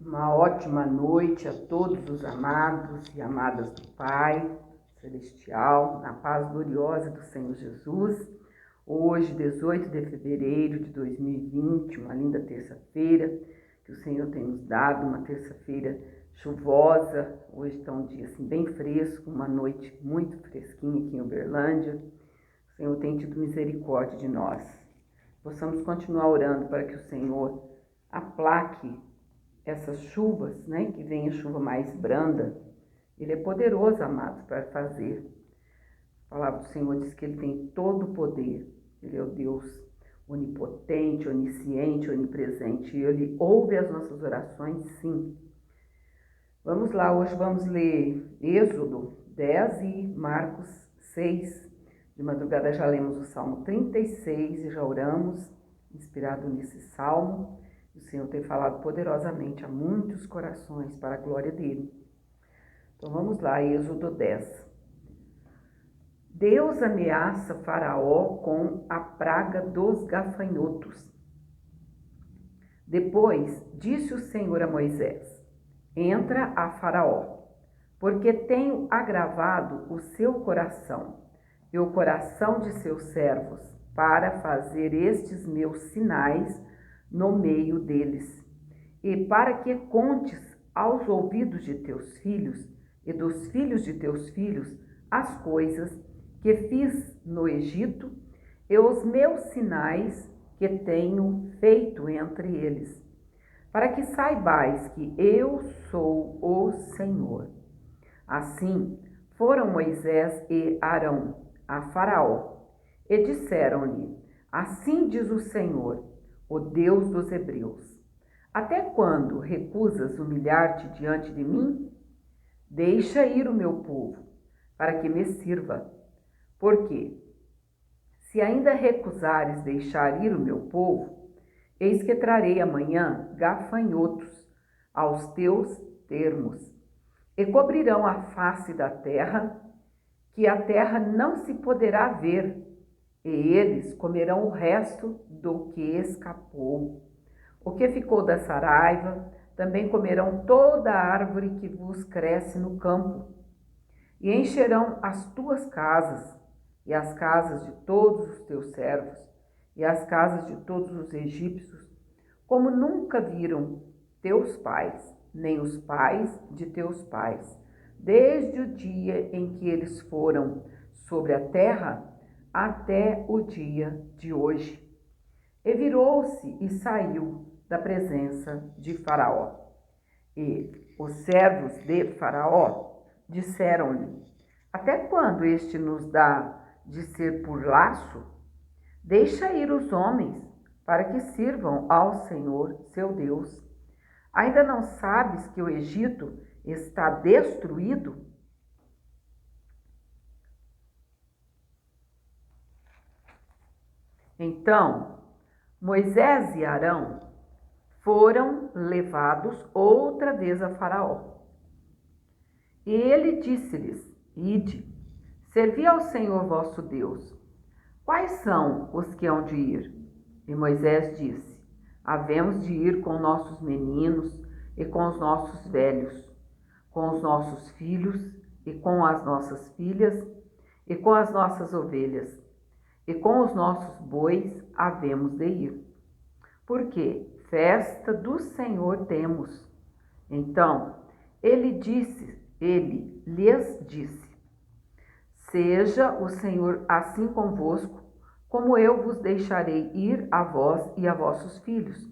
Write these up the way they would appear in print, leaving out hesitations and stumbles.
Uma ótima noite a todos os amados e amadas do Pai Celestial, na paz gloriosa do Senhor Jesus. Hoje, 18 de fevereiro de 2020, uma linda terça-feira que o Senhor tem nos dado, uma terça-feira chuvosa. Hoje está um dia assim, bem fresco, uma noite muito fresquinha aqui em Uberlândia. O Senhor tem tido misericórdia de nós. Possamos continuar orando para que o Senhor aplaque essas chuvas, que venha chuva mais branda. Ele é poderoso, amados, para fazer. A palavra do Senhor diz que Ele tem todo o poder. Ele é o Deus onipotente, onisciente, onipresente. E Ele ouve as nossas orações, sim. Vamos lá, hoje vamos ler Êxodo 10 e Marcos 6. De madrugada já lemos o Salmo 36 e já oramos, inspirado nesse Salmo. O Senhor tem falado poderosamente a muitos corações para a glória dele. Então vamos lá, Êxodo 10. Deus ameaça Faraó com a praga dos gafanhotos. Depois disse o Senhor a Moisés: Entra a Faraó, porque tenho agravado o seu coração e o coração de seus servos, para fazer estes meus sinais no meio deles, e para que contes aos ouvidos de teus filhos e dos filhos de teus filhos as coisas que fiz no Egito e os meus sinais que tenho feito entre eles, para que saibais que eu sou o Senhor. Assim foram Moisés e Arão a Faraó e disseram-lhe: Assim diz o Senhor, o Deus dos hebreus: Até quando recusas humilhar-te diante de mim? Deixa ir o meu povo, para que me sirva. Porque, se ainda recusares deixar ir o meu povo, eis que trarei amanhã gafanhotos aos teus termos, e cobrirão a face da terra, que a terra não se poderá ver, e eles comerão o resto do que escapou. O que ficou da saraiva, também comerão toda a árvore que vos cresce no campo, e encherão as tuas casas, e as casas de todos os teus servos, e as casas de todos os egípcios, como nunca viram teus pais, nem os pais de teus pais, desde o dia em que eles foram sobre a terra até o dia de hoje. E virou-se e saiu da presença de Faraó. E os servos de Faraó disseram-lhe: Até quando este nos dá de ser por laço? Deixa ir os homens, para que sirvam ao Senhor, seu Deus. Ainda não sabes que o Egito está destruído? Então, Moisés e Arão foram levados outra vez a Faraó. E ele disse-lhes: Ide, servi ao Senhor vosso Deus. Quais são os que hão de ir? E Moisés disse: Havemos de ir com nossos meninos e com os nossos velhos, com os nossos filhos e com as nossas filhas e com as nossas ovelhas, e com os nossos bois havemos de ir. Porque festa do Senhor temos. Então ele lhes disse: Seja o Senhor assim convosco, como eu vos deixarei ir a vós e a vossos filhos.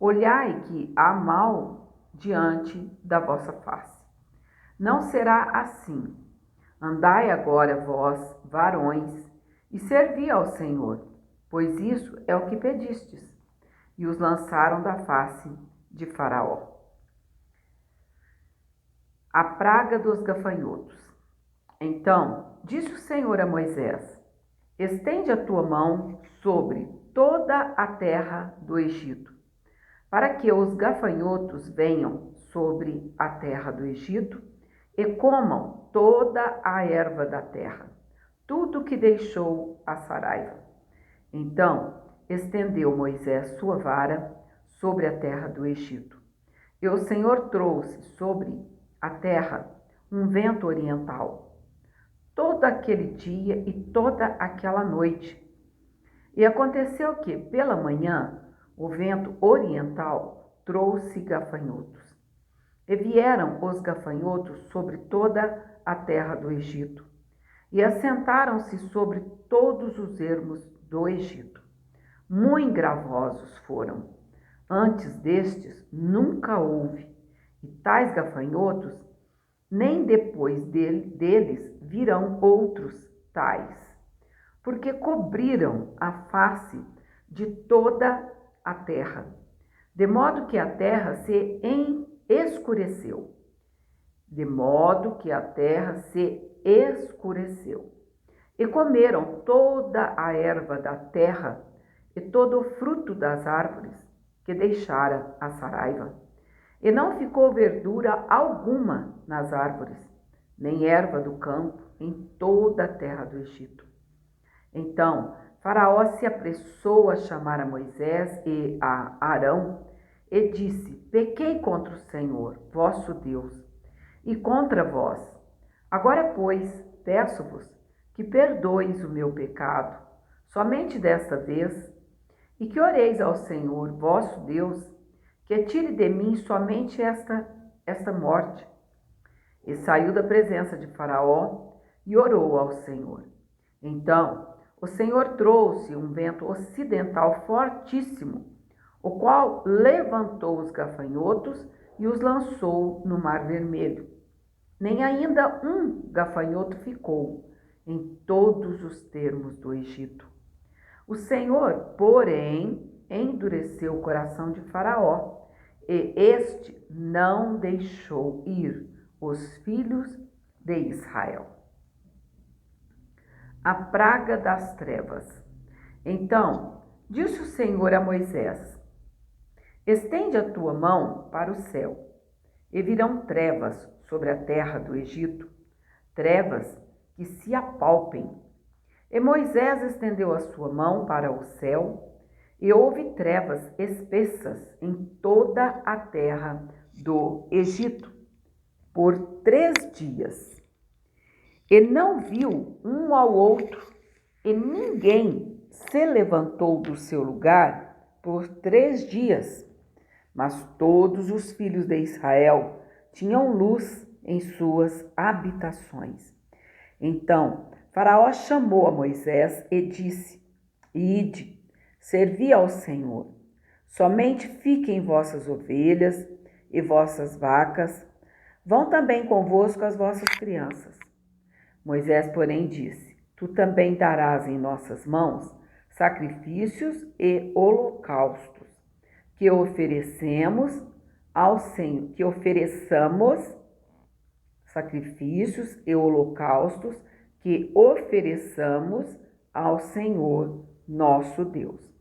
Olhai que há mal diante da vossa face. Não será assim. Andai agora vós, varões, e servi ao Senhor, pois isso é o que pedistes. E os lançaram da face de Faraó. A praga dos gafanhotos. Então disse o Senhor a Moisés: Estende a tua mão sobre toda a terra do Egito, para que os gafanhotos venham sobre a terra do Egito e comam toda a erva da terra, tudo que deixou a saraiva. Então estendeu Moisés sua vara sobre a terra do Egito, E o Senhor trouxe sobre a terra um vento oriental, todo aquele dia e toda aquela noite. E aconteceu que, pela manhã, o vento oriental trouxe gafanhotos. E vieram os gafanhotos sobre toda a terra do Egito, e assentaram-se sobre todos os ermos do Egito. Muito gravosos foram. Antes destes nunca houve, e tais gafanhotos, nem depois deles virão outros tais, porque cobriram a face de toda a terra, de modo que a terra se escureceu. De modo que a terra se escureceu. E comeram toda a erva da terra e todo o fruto das árvores que deixara a saraiva. E não ficou verdura alguma nas árvores, nem erva do campo em toda a terra do Egito. Então Faraó se apressou a chamar a Moisés e a Arão e disse: Pequei contra o Senhor, vosso Deus, e contra vós. Agora, pois, peço-vos que perdoeis o meu pecado, somente desta vez, e que oreis ao Senhor, vosso Deus, que tire de mim somente esta morte. E saiu da presença de Faraó e orou ao Senhor. Então o Senhor trouxe um vento ocidental fortíssimo, o qual levantou os gafanhotos e os lançou no Mar Vermelho. Nem ainda um gafanhoto ficou em todos os termos do Egito. O Senhor, porém, endureceu o coração de Faraó, e este não deixou ir os filhos de Israel. A praga das trevas. Então disse o Senhor a Moisés: Estende a tua mão para o céu, e virão trevas sobre a terra do Egito, trevas que se apalpem. E Moisés estendeu a sua mão para o céu, e houve trevas espessas em toda a terra do Egito, por 3 dias. E não viu um ao outro, e ninguém se levantou do seu lugar por 3 dias. Mas todos os filhos de Israel tinham luz em suas habitações. Então Faraó chamou a Moisés e disse: Ide, servi ao Senhor. Somente fiquem vossas ovelhas e vossas vacas. Vão também convosco as vossas crianças. Moisés, porém, disse: Tu também darás em nossas mãos sacrifícios e holocaustos, que ofereçamos ao Senhor, sacrifícios e holocaustos que ofereçamos ao Senhor nosso Deus.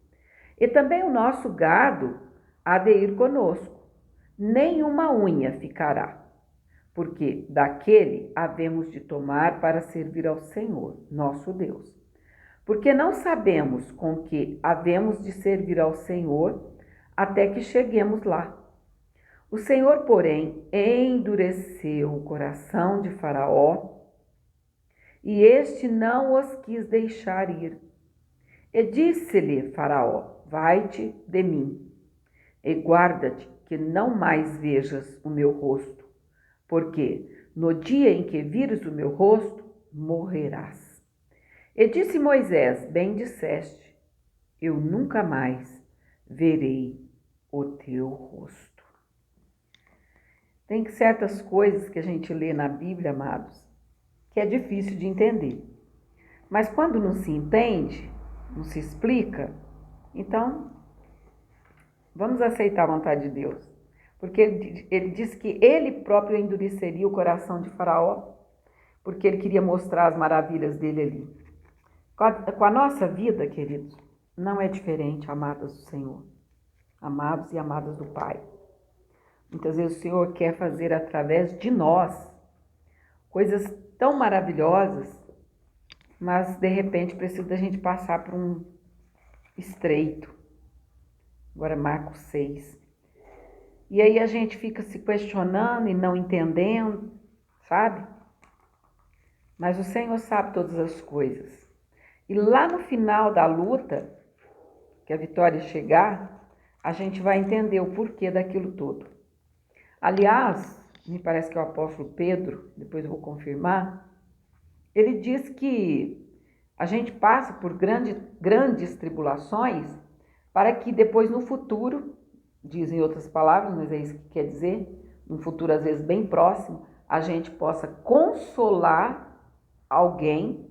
E também o nosso gado há de ir conosco, nenhuma unha ficará, porque daquele havemos de tomar para servir ao Senhor, nosso Deus. Porque não sabemos com que havemos de servir ao Senhor até que cheguemos lá. O Senhor, porém, endureceu o coração de Faraó, e este não os quis deixar ir. E disse-lhe Faraó: Vai-te de mim, e guarda-te que não mais vejas o meu rosto, porque no dia em que vires o meu rosto, morrerás. E disse Moisés: Bem disseste, eu nunca mais verei o teu rosto. Tem certas coisas que a gente lê na Bíblia, amados, que é difícil de entender. Mas quando não se entende, não se explica, então vamos aceitar a vontade de Deus. Porque ele disse que ele próprio endureceria o coração de Faraó, porque ele queria mostrar as maravilhas dele ali. Com a nossa vida, queridos, não é diferente, amados do Senhor, amados e amadas do Pai. Muitas vezes o Senhor quer fazer através de nós coisas tão maravilhosas, mas de repente precisa da gente passar por um estreito. Agora Marcos 6. E aí a gente fica se questionando e não entendendo, sabe? Mas o Senhor sabe todas as coisas. E lá no final da luta, que a vitória chegar, a gente vai entender o porquê daquilo tudo. Aliás, me parece que é o apóstolo Pedro, depois eu vou confirmar, ele diz que a gente passa por grandes tribulações para que depois no futuro, dizem outras palavras, mas é isso que quer dizer, num futuro às vezes bem próximo, a gente possa consolar alguém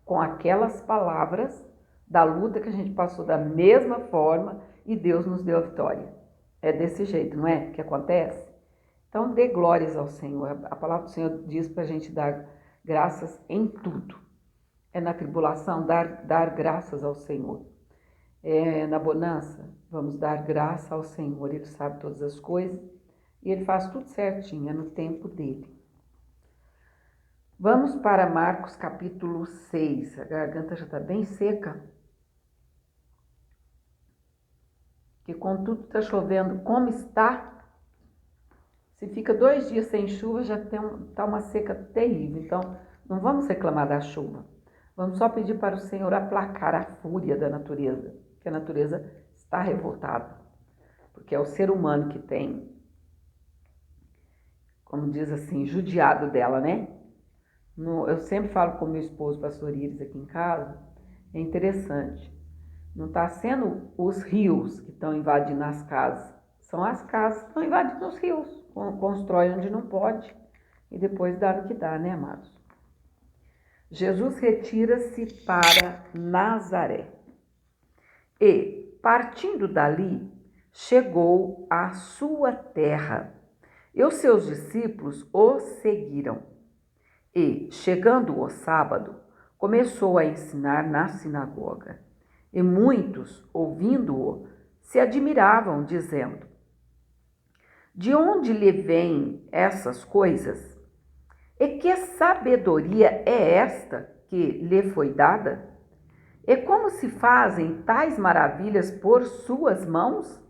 com aquelas palavras da luta que a gente passou da mesma forma e Deus nos deu a vitória. É desse jeito, não é? Que acontece? Então, dê glórias ao Senhor. A palavra do Senhor diz para a gente dar graças em tudo. É na tribulação dar graças ao Senhor. É na bonança, vamos dar graça ao Senhor. Ele sabe todas as coisas e Ele faz tudo certinho, é no tempo dEle. Vamos para Marcos capítulo 6. A garganta já está bem seca. Que com tudo está chovendo como está, se fica 2 dias sem chuva, já está uma seca terrível. Então, não vamos reclamar da chuva. Vamos só pedir para o Senhor aplacar a fúria da natureza, que a natureza está revoltada. Porque é o ser humano que tem, como diz assim, judiado dela, né? Eu sempre falo com meu esposo, pastor Iris, aqui em casa, é interessante. Não está sendo os rios que estão invadindo as casas, são as casas que estão invadindo os rios. Constrói onde não pode e depois dá no que dá, né, amados? Jesus retira-se para Nazaré e, partindo dali, chegou à sua terra e os seus discípulos o seguiram. E, chegando o sábado, começou a ensinar na sinagoga. E muitos, ouvindo-o, se admiravam, dizendo: de onde lhe vêm essas coisas? E que sabedoria é esta que lhe foi dada? E como se fazem tais maravilhas por suas mãos?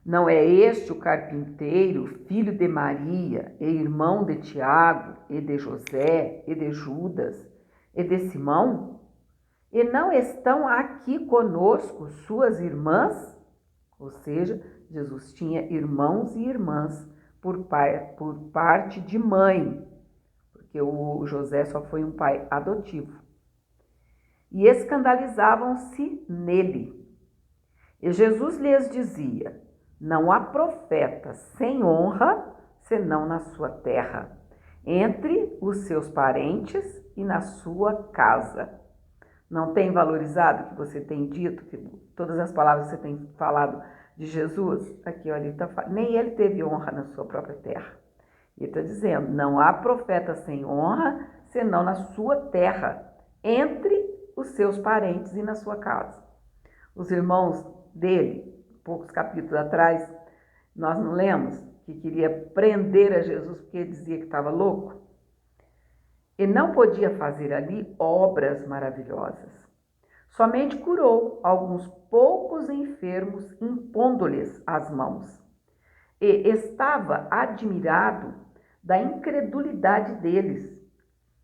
Não é este o carpinteiro, filho de Maria, e irmão de Tiago, e de José, e de Judas, e de Simão? E não estão aqui conosco suas irmãs? Ou seja, Jesus tinha irmãos e irmãs por parte de mãe, porque o José só foi um pai adotivo. E escandalizavam-se nele. E Jesus lhes dizia: não há profeta sem honra, senão na sua terra, entre os seus parentes e na sua casa. Não tem valorizado o que você tem dito, que todas as palavras que você tem falado de Jesus? Aqui, olha, ele nem ele teve honra na sua própria terra. Ele está dizendo, não há profeta sem honra, senão na sua terra, entre os seus parentes e na sua casa. Os irmãos dele, poucos capítulos atrás, nós não lemos que queria prender a Jesus porque ele dizia que estava louco? E não podia fazer ali obras maravilhosas. Somente curou alguns poucos enfermos, impondo-lhes as mãos. E estava admirado da incredulidade deles,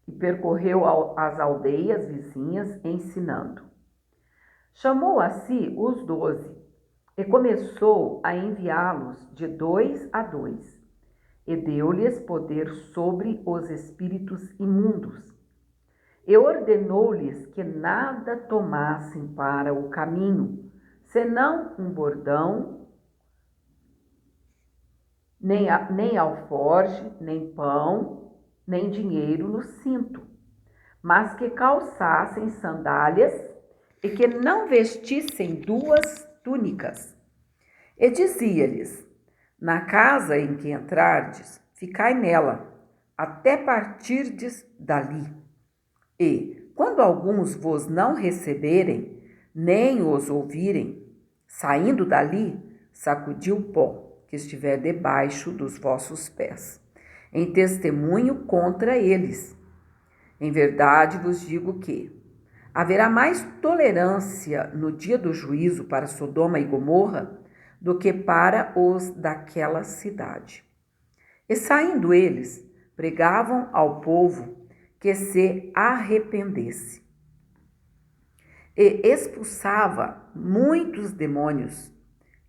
e percorreu as aldeias vizinhas ensinando. Chamou a si os 12 e começou a enviá-los de 2 a 2, e deu-lhes poder sobre os espíritos imundos, e ordenou-lhes que nada tomassem para o caminho, senão um bordão, nem alforje, nem pão, nem dinheiro no cinto, mas que calçassem sandálias e que não vestissem 2 túnicas. E dizia-lhes: na casa em que entrardes, ficai nela, até partirdes dali. E, quando alguns vos não receberem, nem os ouvirem, saindo dali, sacudi o pó que estiver debaixo dos vossos pés, em testemunho contra eles. Em verdade vos digo que haverá mais tolerância no dia do juízo para Sodoma e Gomorra do que para os daquela cidade. E saindo eles, pregavam ao povo que se arrependesse. E expulsava muitos demônios,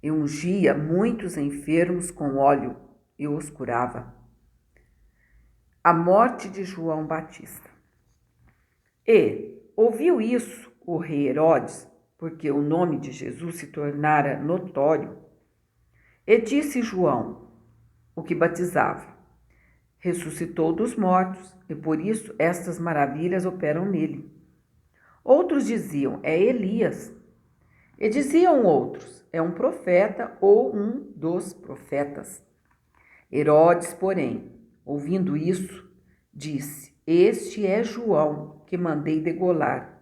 e ungia muitos enfermos com óleo, e os curava. A morte de João Batista. E ouviu isso o rei Herodes, porque o nome de Jesus se tornara notório, e disse João, o que batizava, ressuscitou dos mortos, e por isso estas maravilhas operam nele. Outros diziam, é Elias. E diziam outros, é um profeta ou um dos profetas. Herodes, porém, ouvindo isso, disse, este é João, que mandei degolar.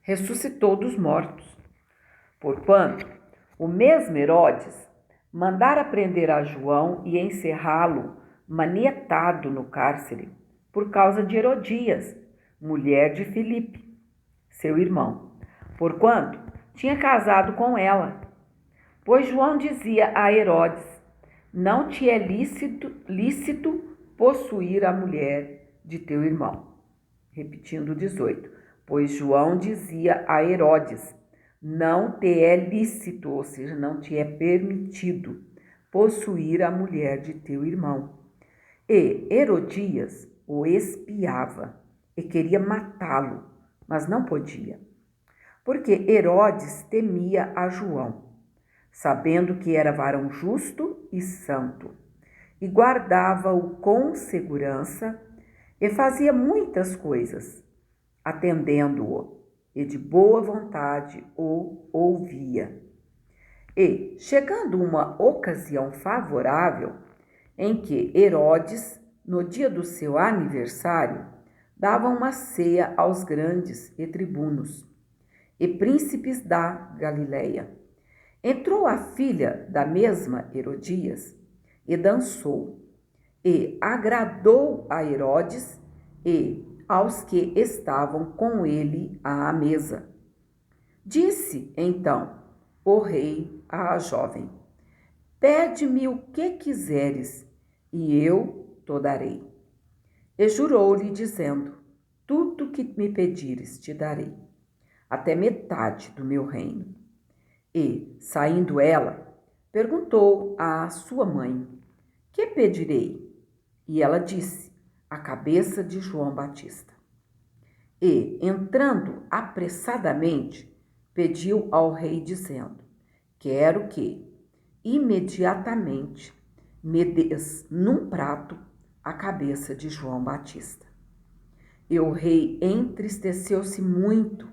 Ressuscitou dos mortos. Porquanto, o mesmo Herodes mandara prender a João e encerrá-lo manietado no cárcere, por causa de Herodias, mulher de Filipe, seu irmão, porquanto tinha casado com ela. Pois João dizia a Herodes, não te é lícito possuir a mulher de teu irmão. Repetindo o 18. Pois João dizia a Herodes, não te é lícito, ou seja, não te é permitido possuir a mulher de teu irmão. E Herodias o espiava e queria matá-lo, mas não podia, porque Herodes temia a João, sabendo que era varão justo e santo, e guardava-o com segurança e fazia muitas coisas, atendendo-o, e de boa vontade o ouvia. E, chegando uma ocasião favorável, em que Herodes, no dia do seu aniversário, dava uma ceia aos grandes e tribunos e príncipes da Galileia, entrou a filha da mesma Herodias e dançou, e agradou a Herodes e aos que estavam com ele à mesa. Disse então o rei à jovem, pede-me o que quiseres, e eu te darei. E jurou-lhe, dizendo, tudo que me pedires te darei, até metade do meu reino. E, saindo ela, perguntou à sua mãe, que pedirei? E ela disse, a cabeça de João Batista. E, entrando apressadamente, pediu ao rei, dizendo, quero que, imediatamente, me des num prato a cabeça de João Batista. E o rei entristeceu-se muito.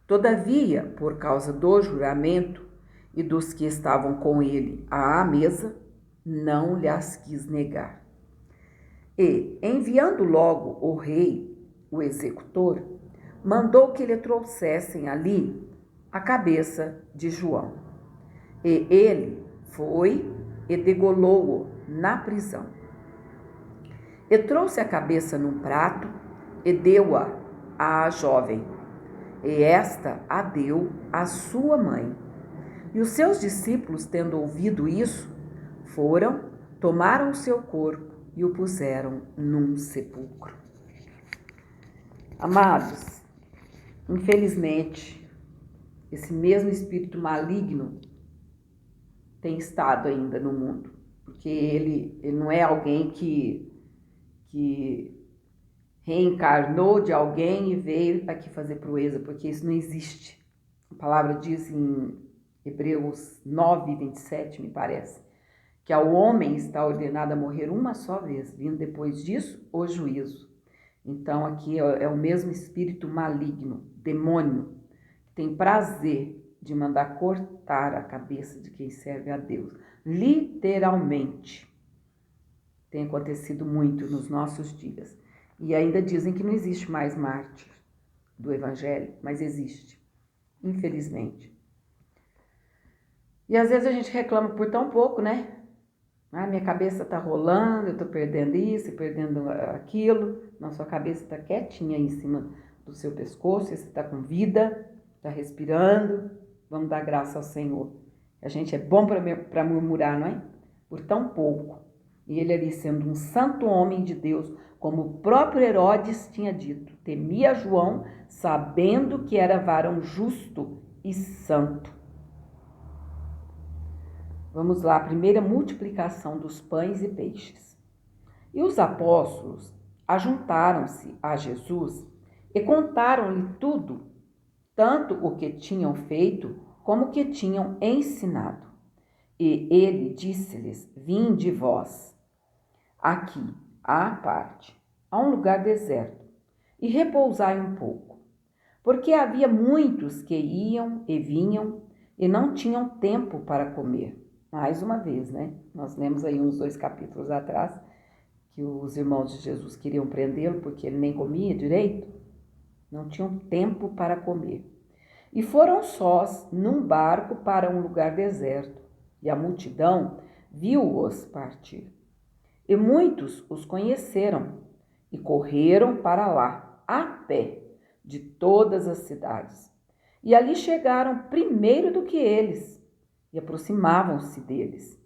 Todavia, por causa do juramento e dos que estavam com ele à mesa, não lhes quis negar. E, enviando logo o rei, o executor, mandou que lhe trouxessem ali a cabeça de João. E ele foi e degolou-o na prisão. E trouxe a cabeça num prato e deu-a à jovem. E esta a deu à sua mãe. E os seus discípulos, tendo ouvido isso, foram, tomaram o seu corpo e o puseram num sepulcro. Amados, infelizmente, esse mesmo espírito maligno tem estado ainda no mundo, porque ele não é alguém que reencarnou de alguém e veio aqui fazer proeza, porque isso não existe. A palavra diz em Hebreus 9, 27, me parece, que ao homem está ordenado a morrer uma só vez, vindo depois disso o juízo. Então aqui é o mesmo espírito maligno, demônio, que tem prazer de mandar cortar a cabeça de quem serve a Deus. Literalmente. Tem acontecido muito nos nossos dias. E ainda dizem que não existe mais mártir do evangelho, mas existe, infelizmente. E às vezes a gente reclama por tão pouco, né? Ah, minha cabeça tá rolando, eu tô perdendo isso, perdendo aquilo. Não, sua cabeça tá quietinha aí em cima do seu pescoço, você tá com vida, tá respirando. Vamos dar graça ao Senhor. A gente é bom para murmurar, não é? Por tão pouco. E ele ali sendo um santo homem de Deus, como o próprio Herodes tinha dito, temia João, sabendo que era varão justo e santo. Vamos lá, a primeira multiplicação dos pães e peixes. E os apóstolos ajuntaram-se a Jesus e contaram-lhe tudo, tanto o que tinham feito como o que tinham ensinado. E ele disse-lhes: Vinde vós aqui, à parte, a um lugar deserto, e repousai um pouco. Porque havia muitos que iam e vinham e não tinham tempo para comer. Mais uma vez, né? Nós lemos aí uns 2 capítulos atrás que os irmãos de Jesus queriam prendê-lo porque ele nem comia direito. Não tinham tempo para comer. E foram sós num barco para um lugar deserto, e a multidão viu-os partir. E muitos os conheceram e correram para lá, a pé, de todas as cidades. E ali chegaram primeiro do que eles, e aproximavam-se deles.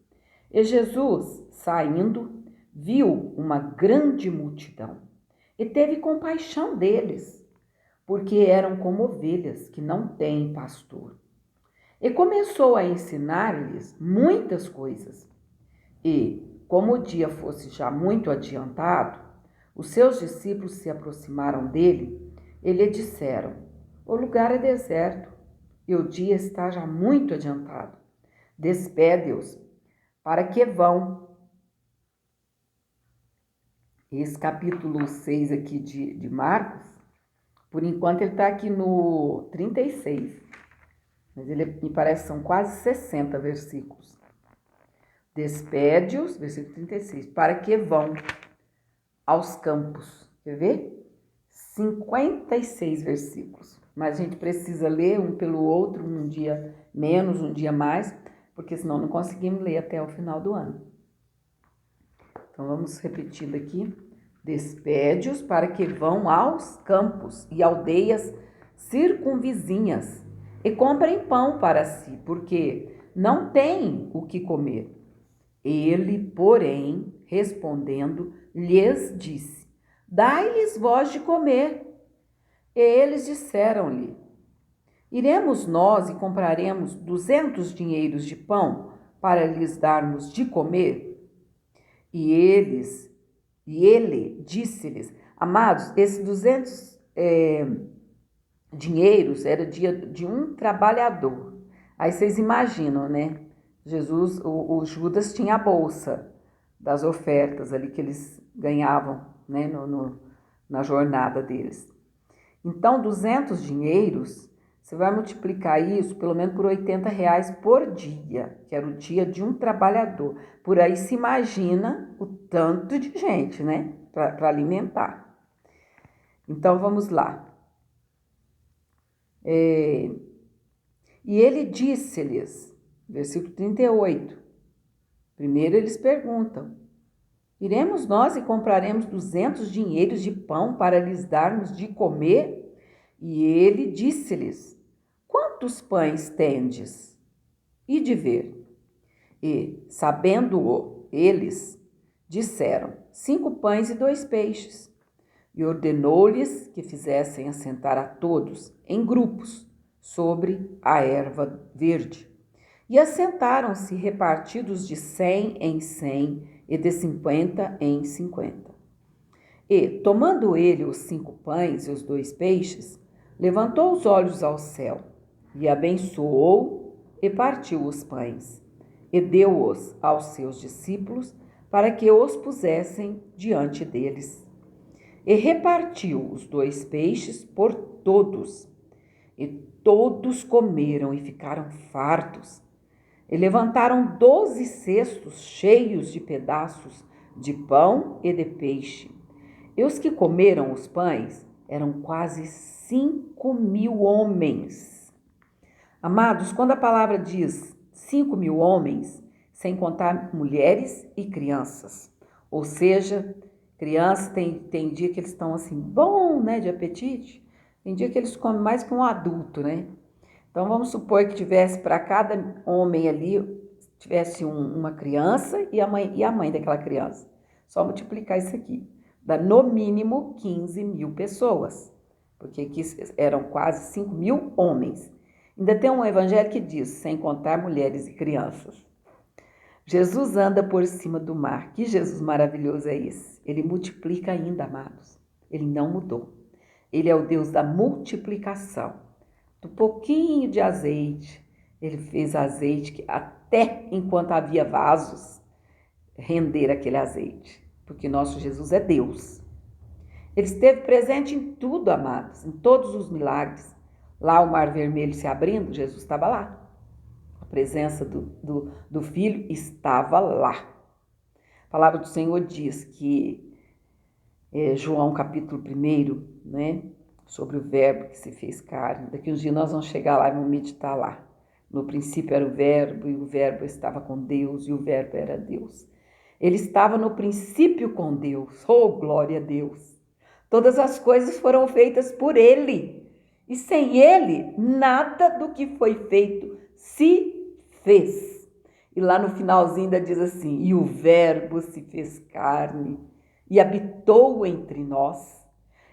E Jesus, saindo, viu uma grande multidão, e teve compaixão deles, porque eram como ovelhas que não têm pastor. E começou a ensinar-lhes muitas coisas. E, como o dia fosse já muito adiantado, os seus discípulos se aproximaram dele e lhe disseram: O lugar é deserto e o dia está já muito adiantado. Despede-os para que vão. Esse capítulo 6 aqui de Marcos, por enquanto ele está aqui no 36, mas ele me parece que são quase 60 versículos. Despede-os, versículo 36, para que vão aos campos. Quer ver? 56 versículos. Mas a gente precisa ler um pelo outro, um dia menos, um dia mais, porque senão não conseguimos ler até o final do ano. Então vamos repetindo aqui. Despede-os para que vão aos campos e aldeias circunvizinhas e comprem pão para si, porque não têm o que comer. Ele, porém, respondendo, lhes disse: Dai-lhes vós de comer. E eles disseram-lhe: Iremos nós e compraremos 200 dinheiros de pão para lhes darmos de comer? E ele disse-lhes: Amados, esses 200 dinheiros era dia de um trabalhador. Aí vocês imaginam, né? Jesus, o Judas tinha a bolsa das ofertas ali que eles ganhavam, né, na jornada deles. Então, 200 dinheiros, você vai multiplicar isso pelo menos por R$ 80 por dia, que era o dia de um trabalhador. Por aí se imagina o tanto de gente, né, para alimentar. Então, vamos lá. E ele disse-lhes, versículo 38, primeiro eles perguntam: Iremos nós e compraremos 200 dinheiros de pão para lhes darmos de comer? E ele disse-lhes: Quantos pães tendes? E de ver. E, sabendo-o, eles disseram: 5 pães e 2 peixes. E ordenou-lhes que fizessem assentar a todos em grupos sobre a erva verde. E assentaram-se repartidos de 100 em 100 e de 50 em 50. E, tomando ele os 5 pães e os 2 peixes, levantou os olhos ao céu, e abençoou e partiu os pães, e deu-os aos seus discípulos para que os pusessem diante deles. E repartiu os 2 peixes por todos, e todos comeram e ficaram fartos. E levantaram 12 cestos cheios de pedaços de pão e de peixe. E os que comeram os pães eram quase 5.000 homens. Amados, quando a palavra diz 5.000 homens, sem contar mulheres e crianças, ou seja, crianças tem dia que eles estão assim, bom, né, de apetite, tem dia que eles comem mais que um adulto, né? Então, vamos supor que tivesse para cada homem ali, tivesse uma criança e a mãe daquela criança. Só multiplicar isso aqui. Dá no mínimo 15 mil pessoas, porque aqui eram quase 5 mil homens. Ainda tem um evangelho que diz, sem contar mulheres e crianças. Jesus anda por cima do mar. Que Jesus maravilhoso é esse? Ele multiplica ainda, amados. Ele não mudou. Ele é o Deus da multiplicação. Do pouquinho de azeite, ele fez azeite que até enquanto havia vasos, render aquele azeite. Porque nosso Jesus é Deus. Ele esteve presente em tudo, amados, em todos os milagres. Lá o Mar Vermelho se abrindo, Jesus estava lá. A presença do Filho estava lá. A palavra do Senhor diz que, João capítulo 1, né, sobre o verbo que se fez carne. Daqui uns dias nós vamos chegar lá e vamos meditar lá. No princípio era o verbo, e o verbo estava com Deus, e o verbo era Deus. Ele estava no princípio com Deus. Oh, glória a Deus! Todas as coisas foram feitas por Ele. E sem Ele, nada do que foi feito se fez. E lá no finalzinho ainda diz assim, e o verbo se fez carne e habitou entre nós.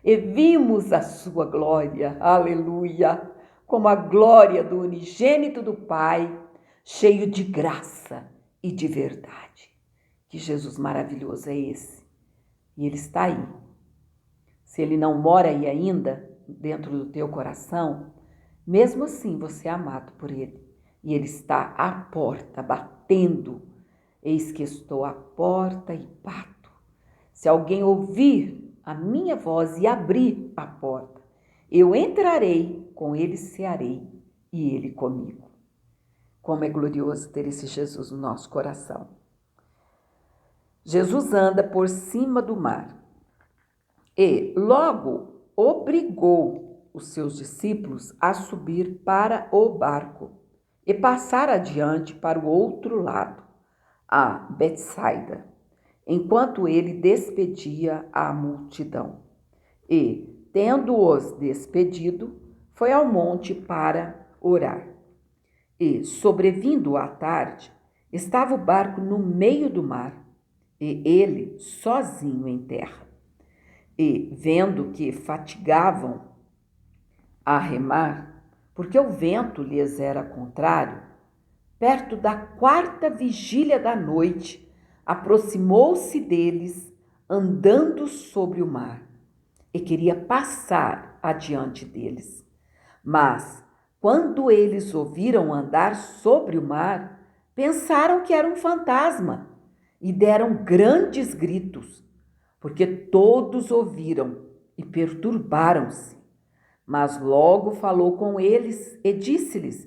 E vimos a sua glória, aleluia, como a glória do unigênito do Pai, cheio de graça e de verdade. Que Jesus maravilhoso é esse. E Ele está aí. Se Ele não mora aí ainda, dentro do teu coração, mesmo assim você é amado por Ele. E Ele está à porta, batendo. Eis que estou à porta e bato. Se alguém ouvir a minha voz e abrir a porta, eu entrarei, com ele cearei e ele comigo. Como é glorioso ter esse Jesus no nosso coração. Jesus anda por cima do mar. E logo obrigou os seus discípulos a subir para o barco e passar adiante para o outro lado, a Betsaida, enquanto ele despedia a multidão. E, tendo-os despedido, foi ao monte para orar. E, sobrevindo à tarde, estava o barco no meio do mar, e ele sozinho em terra. E, vendo que fatigavam a remar, porque o vento lhes era contrário, perto da 4ª vigília da noite, aproximou-se deles, andando sobre o mar, e queria passar adiante deles. Mas, quando eles ouviram andar sobre o mar, pensaram que era um fantasma e deram grandes gritos, porque todos ouviram e perturbaram-se. Mas logo falou com eles e disse-lhes: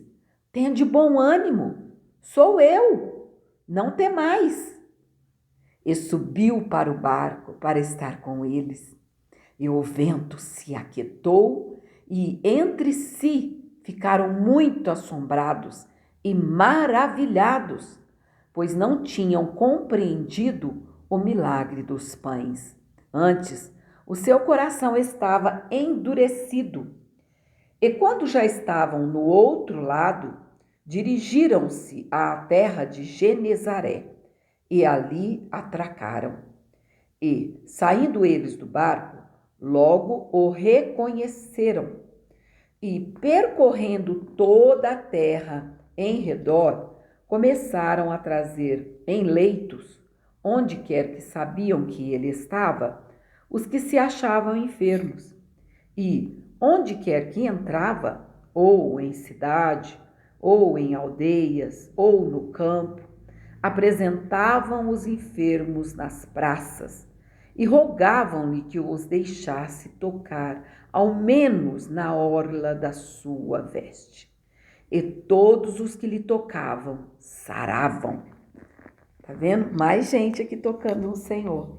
tende bom ânimo, sou eu, não temais. E subiu para o barco para estar com eles. E o vento se aquietou e entre si ficaram muito assombrados e maravilhados, pois não tinham compreendido o milagre dos pães. Antes, o seu coração estava endurecido. E quando já estavam no outro lado, dirigiram-se à terra de Genezaré e ali atracaram. E, saindo eles do barco, logo o reconheceram. E, percorrendo toda a terra em redor, começaram a trazer em leitos, onde quer que sabiam que ele estava, os que se achavam enfermos. E, onde quer que entrava, ou em cidade, ou em aldeias, ou no campo, apresentavam os enfermos nas praças e rogavam-lhe que os deixasse tocar, ao menos na orla da sua veste. E todos os que lhe tocavam saravam. Tá vendo? Mais gente aqui tocando no Senhor.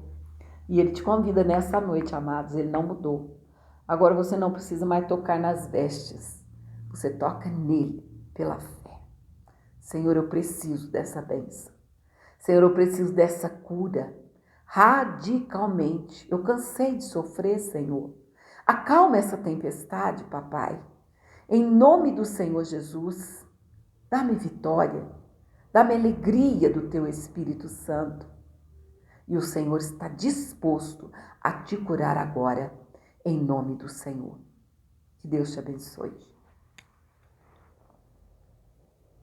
E Ele te convida nessa noite, amados, Ele não mudou. Agora você não precisa mais tocar nas vestes. Você toca nele, pela fé. Senhor, eu preciso dessa bênção. Senhor, eu preciso dessa cura. Radicalmente. Eu cansei de sofrer, Senhor. Acalma essa tempestade, papai. Em nome do Senhor Jesus, dá-me vitória, dá-me alegria do teu Espírito Santo. E o Senhor está disposto a te curar agora, em nome do Senhor. Que Deus te abençoe.